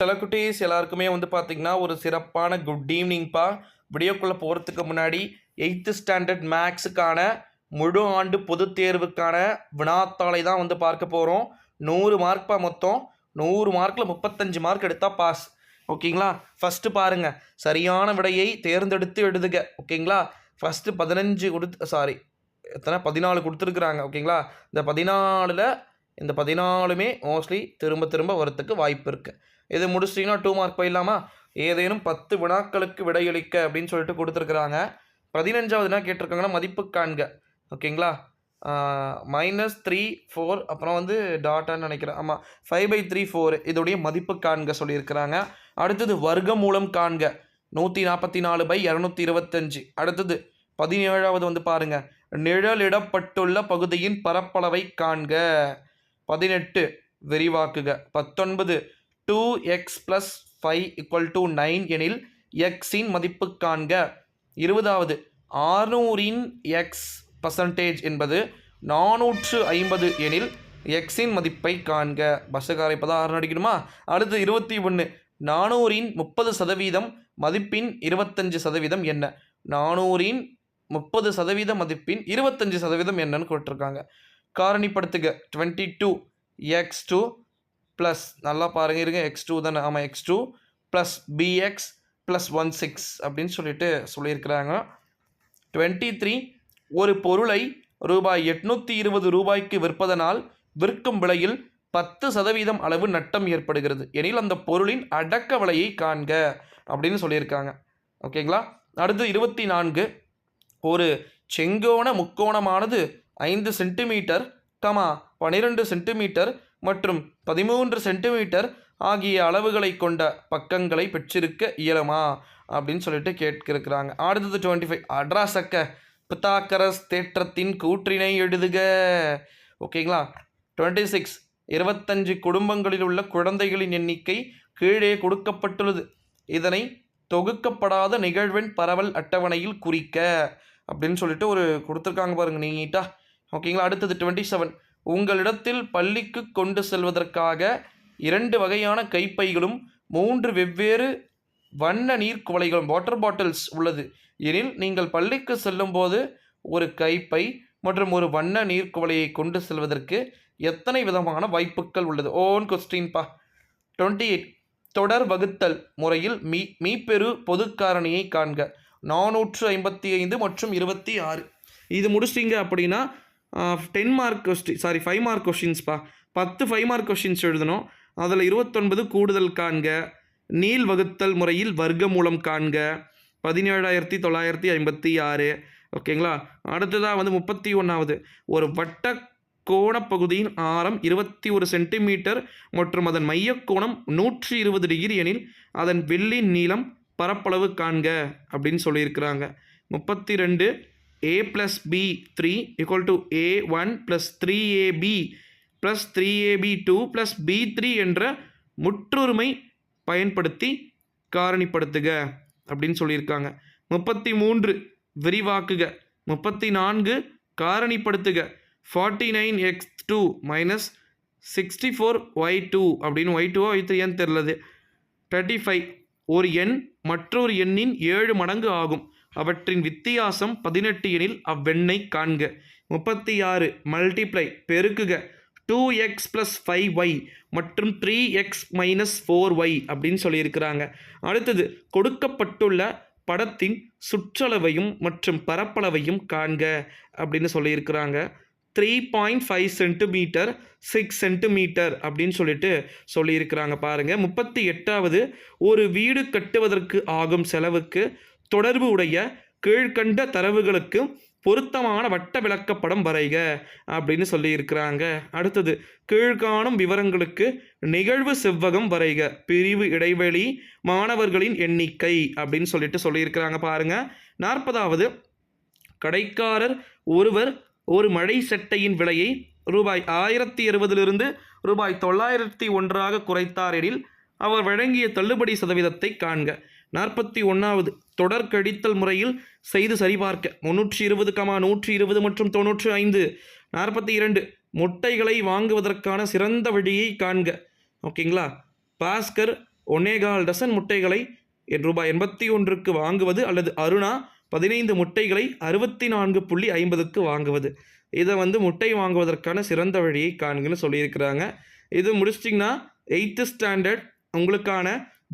செலக்குட்டீஸ் எல்லாருக்குமே வந்து பார்த்தீங்கன்னா ஒரு சிறப்பான குட் ஈவினிங்ப்பா. வீடியோக்குள்ளே போகிறதுக்கு முன்னாடி 8th ஸ்டாண்டர்ட் மேக்ஸுக்கான முழு ஆண்டு பொதுத் தேர்வுக்கான வினாத்தாளை தான் வந்து பார்க்க போகிறோம். 100 மார்க்ப்பா மொத்தம். 100 மார்க்கில் 35 மார்க் எடுத்தால் பாஸ். ஓகேங்களா? ஃபஸ்ட்டு பாருங்கள், சரியான விடையை தேர்ந்தெடுத்து எழுதுக. ஓகேங்களா? ஃபஸ்ட்டு 14 கொடுத்துருக்குறாங்க. ஓகேங்களா? இந்த 14ல் இந்த 14மே மோஸ்ட்லி திரும்ப திரும்ப வரத்துக்கு வாய்ப்பு இருக்குது. இது முடிச்சிட்டிங்கன்னா 2 மார்க் போயிடலாமா? ஏதேனும் 10 வினாக்களுக்கு விடையளிக்க அப்படின்னு சொல்லிட்டு கொடுத்துருக்குறாங்க. 15வது என்ன கேட்டிருக்காங்கன்னா மதிப்பு காண்க. ஓகேங்களா? -3 4 அப்புறம் வந்து டாட்டான்னு நினைக்கிறேன். ஆமாம், 5/3 4 இதோடைய மதிப்பு காண்க சொல்லியிருக்கிறாங்க. அடுத்தது வர்க்க மூலம் காண்க 144/225. அடுத்தது 17வது வந்து பாருங்கள், நிழலிடப்பட்டுள்ள பகுதியின் பரப்பளவை காண்க. 18 விரிவாக்குக. 19 2x + 5 = 9 எனில் எக்ஸின் மதிப்பு காண்க. 20வது 600இன் x% என்பது 450 எனில் எக்ஸின் மதிப்பை காண்க. பஸ்ஸுக்கார இப்போ தான் 6 அடிக்கணுமா? அடுத்து 21 400இன் 30% மதிப்பின் 25% என்ன? 400இன் 30% மதிப்பின் 25% என்னன்னு கொடுத்துருக்காங்க. காரணிப்படுத்துக. 22 x2 ப்ளஸ் நல்லா பாருங்கள், இருங்க, x2 தானே? ஆமாம், x2 ப்ளஸ் bx ப்ளஸ் 16 அப்படின்னு சொல்லியிருக்கிறாங்க. 23 ஒரு பொருளை ரூபாய் 820 விற்பதனால் விற்கும் விலையில் 10% அளவு நட்டம் ஏற்படுகிறது எனில் அந்த பொருளின் அடக்க விலையை காண்க அப்படின்னு சொல்லியிருக்காங்க. ஓகேங்களா? அடுத்து 24 ஒரு செங்கோண முக்கோணமானது 5 சென்டிமீட்டர், 12 சென்டிமீட்டர் மற்றும் 13 சென்டிமீட்டர் ஆகிய அளவுகளை கொண்ட பக்கங்களை பெற்றிருக்க இயலுமா அப்படின்னு சொல்லிட்டு கேட்கிறாங்க. அடுத்தது 25 அட்ராசக்க பித்தாகரஸ் தேற்றத்தின் கூற்றினை எழுதுக. ஓகேங்களா? 26 25 குடும்பங்களில் உள்ள குழந்தைகளின் எண்ணிக்கை கீழே கொடுக்கப்பட்டுள்ளது. இதனை தொகுக்கப்படாத நிகழ்வெண் பரவல் அட்டவணையில் குறிக்க அப்படின்னு சொல்லிட்டு ஒரு கொடுத்துருக்காங்க பாருங்க நீட்டா. ஓகேங்களா? அடுத்தது 27 உங்களிடத்தில் பள்ளிக்கு கொண்டு செல்வதற்காக 2 வகையான கைப்பைகளும் 3 வெவ்வேறு வண்ண நீர்க்குவளைகளும் வாட்டர் பாட்டில்ஸ் உள்ளது எனில் நீங்கள் பள்ளிக்கு செல்லும்போது ஒரு கைப்பை மற்றும் ஒரு வண்ண நீர்க்குவளையை கொண்டு செல்வதற்கு எத்தனை விதமான வாய்ப்புகள் உள்ளது? ஓன் கொஸ்டின்ப்பா. 28 தொடர் வகுத்தல் முறையில் மீப்பெரு பொது காரணியை காண்க. 455 மற்றும் 26 இது முடிச்சிட்டிங்க அப்படின்னா 10 மார்க் கொஸ்டின் 5 மார்க் கொஸ்டின்ஸ்ப்பா. 10 5 மார்க் கொஸ்டின்ஸ் எழுதணும். அதில் 29 கூடுதல் காண்க. நீள் வகுத்தல் முறையில் வர்க்க மூலம் காண்க. 17,956. ஓகேங்களா? அடுத்ததாக வந்து 31வது ஒரு வட்ட கோணப்பகுதியின் ஆரம் 21 சென்டிமீட்டர் மற்றும் அதன் மையக்கோணம் 120 டிகிரி எனில் அதன் வில்லின் நீளம் பரப்பளவு காண்க அப்படின்னு சொல்லியிருக்கிறாங்க. 32 a + b3 = a1 + 3ab + 3ab2 + b3 என்ற முற்றொருமை பயன்படுத்தி காரணிப்படுத்துக அப்படின்னு சொல்லியிருக்காங்க. 33 விரிவாக்குக. 34 காரணிப்படுத்துக. 49x2 - 64y2 அப்படின்னு y2 y3 தெரிலது. 35 ஒரு எண் மற்றொரு எண்ணின் 7 மடங்கு ஆகும். அவற்றின் வித்தியாசம் 18 எனில் அவ்வெண்ணை காண்க. 36 மல்டிப்ளை பெருக்குக. 2x + 5y மற்றும் 3x - 4y அப்படின்னு சொல்லியிருக்கிறாங்க. அடுத்தது கொடுக்கப்பட்டுள்ள படத்தின் சுற்றளவையும் மற்றும் பரப்பளவையும் காண்க அப்படின்னு சொல்லியிருக்கிறாங்க. 3.5 சென்டிமீட்டர் 6 சென்டிமீட்டர் அப்படின்னு சொல்லியிருக்கிறாங்க பாருங்கள். 38வது ஒரு வீடு கட்டுவதற்கு ஆகும் செலவுக்கு தொடர்பு உடைய கீழ்கண்ட தரவுகளுக்கு பொருத்தமான வட்ட விளக்கப்படம் வரைக அப்படின்னு சொல்லியிருக்கிறாங்க. அடுத்தது கீழ்காணும் விவரங்களுக்கு நிகழ்வு செவ்வகம் வரைக. பிரிவு இடைவெளி மாணவர்களின் எண்ணிக்கை அப்படின்னு சொல்லியிருக்கிறாங்க பாருங்க. 40வது கடைக்காரர் ஒருவர் ஒரு மழை சட்டையின் விலையை ரூபாய் 1060 ரூபாய் 901 குறைத்தார் எனில் அவர் வழங்கிய தள்ளுபடி சதவீதத்தை காண்க. 41வது தொடர் கழித்தல் முறையில் செய்து சரிபார்க்க. 320, 120 மற்றும் 95. 42 முட்டைகளை வாங்குவதற்கான சிறந்த வழியை காண்க. ஓகேங்களா? பாஸ்கர் 1.25 டசன் முட்டைகளை ரூபாய் 81க்கு வாங்குவது அல்லது அருணா 15 முட்டைகளை 64.50க்கு வாங்குவது. இதை வந்து முட்டை வாங்குவதற்கான சிறந்த வழியை காண்கன்னு சொல்லியிருக்கிறாங்க. இது முடிச்சிட்டிங்கன்னா 8th ஸ்டாண்டர்ட் உங்களுக்கான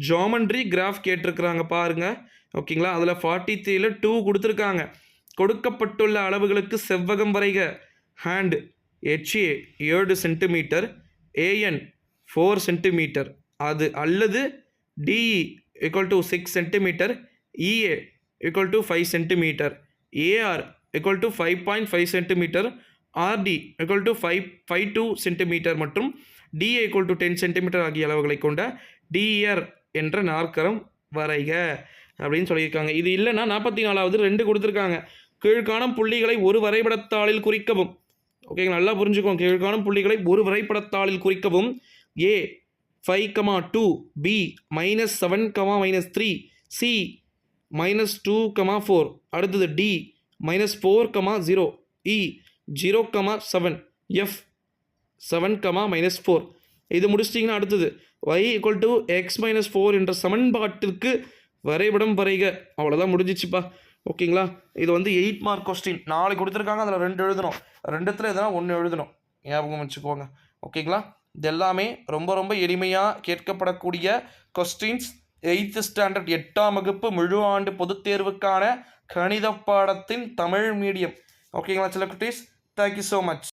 ஜாமெண்ட்ரி கிராஃப் கேட்டிருக்கிறாங்க பாருங்கள். ஓகேங்களா, அதில் 43ல் 2 கொடுத்துருக்காங்க. கொடுக்கப்பட்டுள்ள அளவுகளுக்கு செவ்வகம் வரைக. Hand HA 7 centimetre, AN 4 centimetre, அது அல்லது DE = 6 centimetre, EA = 5 centimetre, AR = 5.5 centimetre, RD = 5.2 centimetre மற்றும் DA = 10 சென்டிமீட்டர் ஆகிய அளவுகளை கொண்ட DER என்ற நாற்கரம் வரைக அப்படின்னு சொல்லியிருக்காங்க. இது இல்லைன்னா 44வது 2 கொடுத்துருக்காங்க. கீழ்காணும் புள்ளிகளை ஒரு வரைபடத்தாளில் குறிக்கவும். ஓகேங்க, நல்லா புரிஞ்சுக்கோங்க. கீழ்காணும் புள்ளிகளை ஒரு வரைபடத்தாளில் குறிக்கவும். A 5, 2, B -7, -3, C -2, 4, அடுத்தது D -4, 0, E 0, 7, F 7, -4. இது முடிச்சிட்டிங்கன்னா அடுத்தது y = x - 4 என்ற சமன்பாட்டிற்கு வரைபடம் வரைக. அவ்வளோதான், முடிஞ்சிச்சுப்பா. ஓகேங்களா, இது வந்து 8 மார்க் கொஸ்டின். 4 கொடுத்துருக்காங்க, அதில் 2 எழுதணும். 2த்தில் எதனா 1 எழுதணும், ஞாபகம் வச்சுக்கோங்க. ஓகேங்களா, இது எல்லாமே ரொம்ப ரொம்ப எளிமையாக கேட்கப்படக்கூடிய கொஸ்டின்ஸ். 8th ஸ்டாண்டர்ட் 8ஆம் வகுப்பு முழு ஆண்டு பொதுத் தேர்வுக்கான கணித பாடத்தின் தமிழ் மீடியம். ஓகேங்களா சில குட்டீஸ், தேங்க்யூ ஸோ மச்.